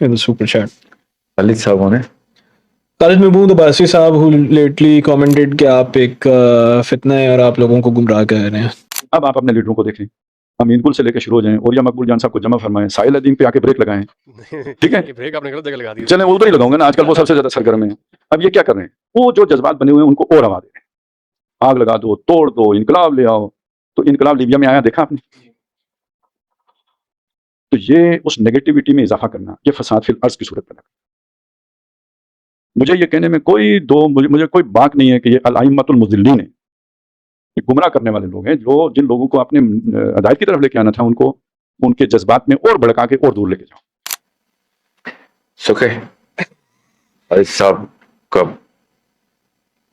in the super chat. خالد صاحب نے خالد محمود عباسی صاحب who lately commented کہ آپ ایک فتنہ ہے اور آپ لوگوں کو گمراہ کر رہے ہیں. اب آپ اپنے لیڈروں کو دیکھیں، امین گل سے لے کے شروع ہو جائیں، اور یا مقبول جان صاحب کو جمع فرمائیں، ساحل الدین پہ آ کے بریک لگائیں، ٹھیک ہے؟ بریک آپ نے غلط جگہ لگا دی. چلیں ادھر ہی لگاؤں گا نا، آج کل وہ سب سے زیادہ سرگرم ہیں. اب یہ کیا کر رہے ہیں؟ وہ جو جذبات بنے ہوئے ہیں ان کو اور ہوا دے رہے ہیں، آگ لگا دو، توڑ دو، انقلاب لے آؤ. تو انقلاب لیبیا میں آیا دیکھا آپ نے؟ تو یہ اس نیگیٹیوٹی میں اضافہ کرنا، یہ فساد فی الارض کی صورت پیدا کرنا. مجھے یہ کہنے میں مجھے کوئی باک نہیں ہے کہ یہ الائمۃ المضلین ہیں، یہ گمراہ کرنے والے لوگ ہیں، جو جن لوگوں کو اپنے ہدایت کی طرف لے کے آنا تھا ان کو ان کے جذبات میں اور بھڑکا کے اور دور لے کے جاؤ. سکے خالد صاحب کا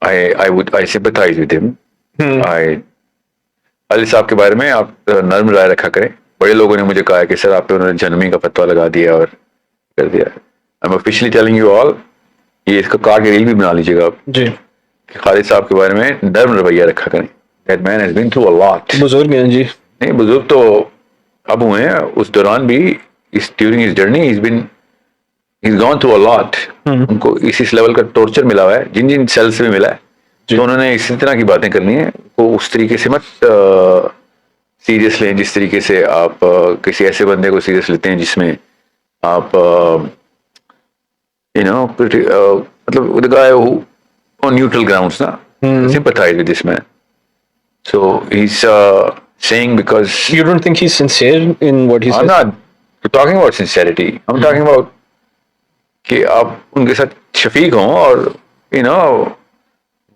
I sympathize with him. خالد صاحب کے بارے میں آپ نرم رائے رکھا کریں. بڑے لوگوں نے مجھے کہا کہ سر آپ پہ انہوں نے جہنمی کا فتویٰ لگا دیا اور کر دیا. I'm officially telling you all, یہ اس کا کارڈ ریل بھی بنا لیجیے گا آپ جی کہ خالد صاحب کے بارے میں نرم رویہ رکھا کریں. That man has been through a lot. بزرگ ہیں جی. نہیں بزرگ تو اب ہوئے ہیں، اس دوران بھی during his journey he's gone through a lot. ان کو اس لیول کا ٹورچر ملا ہوا ہے، جن سیل سے بھی ملا ہے. تو انہوں نے اسی طرح کی باتیں کرنی ہیں، وہ اس طریقے سے مت سیریس لیں جس طریقے سے آپ کسی ایسے بندے کو سیریس لیتے ہیں جس میں آپ مطلب the guy who on neutral grounds نا sympathize with this man. So he's saying because You don't think he's sincere in what he I'm says? not talking about sincerity. I'm talking about کہ آپ ان کے ساتھ شفیق ہوں اور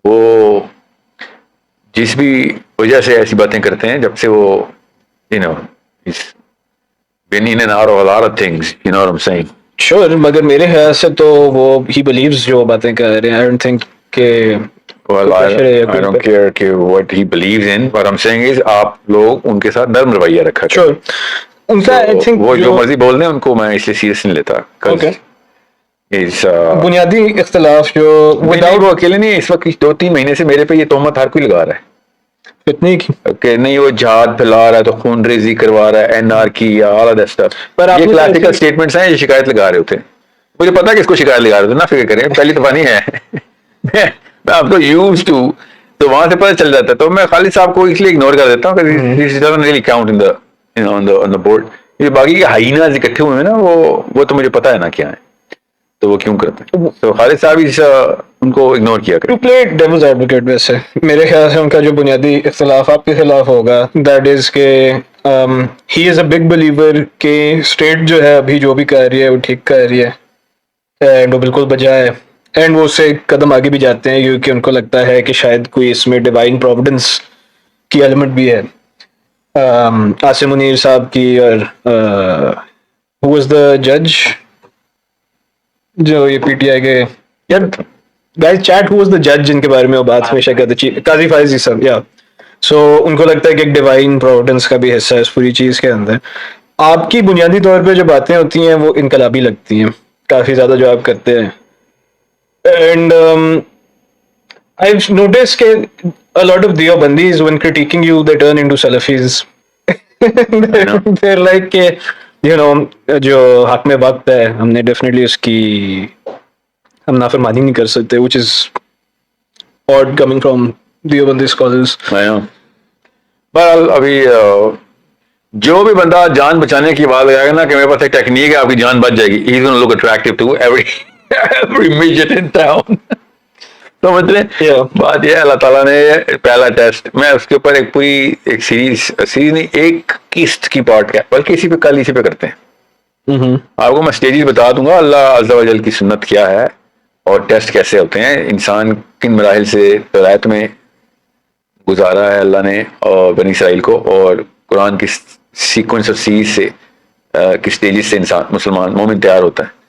وہ جس بھی وجہ سے ایسی باتیں کرتے ہیں، جب سے وہ he's been in and out of a lot of things, you know what I'm saying? Sure, مگر میرے خیال سے تو وہ he believes جو باتیں کر رہے ہیں. I don't think کہ Well, I don't care کہ what he believes in. What I'm saying is آپ لوگ ان کے ساتھ نرم رویہ رکھا کریں. Sure. ان کا I think وہ جو مرضی بول دیں ان کو میں اس لیے سیریس نہیں لیتا. Okay. He's بنیادی اختلاف جو وداؤٹ وہ اکیلے نہیں، اس وقت 2-3 مہینے سے میرے پہ یہ تہمت ہر کوئی لگا رہا ہے فتنے کی کہ نہیں وہ جہاد پھیلا رہا ہے تو خون ریزی کروا رہا ہے، NR کی یا all of that stuff. پر آپ یہ نے کلاسیکل اسٹیٹمنٹس ہیں، یہ شکایت لگا رہے ہوتے ہیں. مجھے پتا کہ اس کو شکایت لگا رہے ہوتے، نہ فکر کریں، پہلی دفعہ نہیں ہے. میں آپ کو یوز ٹو تو وہاں سے پتہ چل جاتا ہے. تو میں خالد صاحب کو اس لیے اگنور کر دیتا ہوں کہ this doesn't really count in the on the board. یہ باقی کے ہائیناز اکٹھے ہوئے ہیں نا، وہ تو مجھے پتا ہے نا کیا ہے، تو وہ کیوں کرتے ہیں. تو خالد صاحب ان کو اگنور کیا کریں. ٹو پلے ڈیولز ایڈوکیٹ، ویسے میرے خیال سے ان کا جو بنیادی اختلاف آپ کے خلاف ہوگا دیٹ از کہ ہی از اے بگ بلیور کہ اسٹیٹ جو ہے ابھی جو بھی کر رہی ہے وہ ٹھیک کر رہی ہے اینڈ وہ بالکل بجا ہے. اینڈ وہ اس سے ایک قدم آگے بھی جاتے ہیں کیونکہ ان کو لگتا ہے کہ شاید کوئی اس میں ڈیوائن پروویڈنس کی ایلیمنٹ بھی ہے. عاصم منیر صاحب کی اور ہو واز دا جج جو یہ پی ٹی آئی کے یار guys chat who was the جج جن کے بارے میں وہ بات ہمیشہ کرتے تھے، قاضی فائز صاحب. یا سو ان کو لگتا ہے کہ ایک ڈیوائن پروویڈنس کا بھی حصہ ہے اس پوری چیز کے اندر. آپ کی بنیادی طور پہ جو باتیں ہوتی ہیں وہ انقلابی لگتی ہیں کافی زیادہ جو آپ کرتے ہیں. اینڈ I've noticed کہ a lot of Deobandis when critiquing you they turn into Salafis. They're like کہ جو حق میں وقت ہے ہم نے ڈیفینیٹلی اس کی ہم نافرمانی نہیں کر سکتے which is odd coming from Deobandi scholars. بہرحال ابھی جو بھی بندہ جان بچانے کی بات لگائے گا نا کہ میرے پاس ایک ٹیکنیک ہے آپ کی جان بچ جائے گی، he's going to look attractive to every midget in town. سمجھ رہے ہیں بات یہ ہے. اللہ تعالیٰ نے پہلا ٹیسٹ، میں اس کے اوپر ایک پوری ایک سیریز نہیں ایک قسط کی پارٹ کا بلکہ اسی پہ کرتے ہیں. آپ کو میں اسٹیجز بتا دوں گا اللہ عز و جل کی سنت کیا ہے اور ٹیسٹ کیسے ہوتے ہیں، انسان کن مراحل سے ہدایت میں گزارا ہے اللہ نے اور بنی اسرائیل کو، اور قرآن کی سیکوینس آف سیریز سے کس اسٹیجز سے انسان مسلمان مومن تیار ہوتا ہے.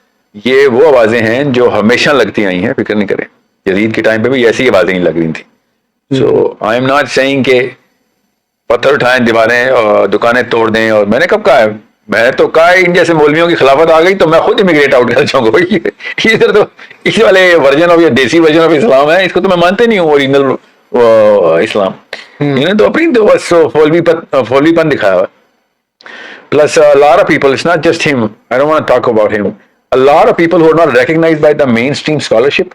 یہ وہ آوازیں ہیں جو ہمیشہ لگتی آئی ہیں، فکر نہیں کریں. یزید کے ٹائم پہ بھی ایسی آوازیں نہیں لگ رہی تھیں. سو آئی ایم ناٹ سیئنگ کہ پتھر اٹھائیں، دیواریں اور دکانیں توڑ دیں. اور میں نے کب کہا ہے، میں نے تو کہا ہے انڈیا سے مولویوں کی خلافت آ گئی تو میں خود امیگریٹ آؤٹ کر جاؤں گا. ادھر تو اس والے ورژن آف یا دیسی ورژن آف اسلام ہے، اس کو تو میں مانتے نہیں ہوں اوریجنل اسلام. انہوں نے تو اپنی فولوی پن دکھایا ہوا. Plus, a lot of people, it's not just him. I don't want to talk about him. A lot of people who are not recognized by the mainstream scholarship,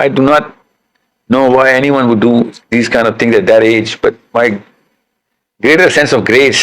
I do not know why anyone would do these kind of things at that age, but my greater sense of grace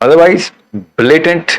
Otherwise, blatant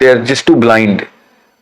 they are just too blind.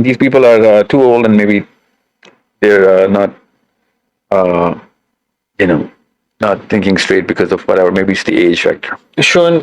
These people are too old and maybe they're not thinking straight because of whatever. Maybe it's the age factor. Sean,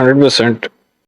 100%.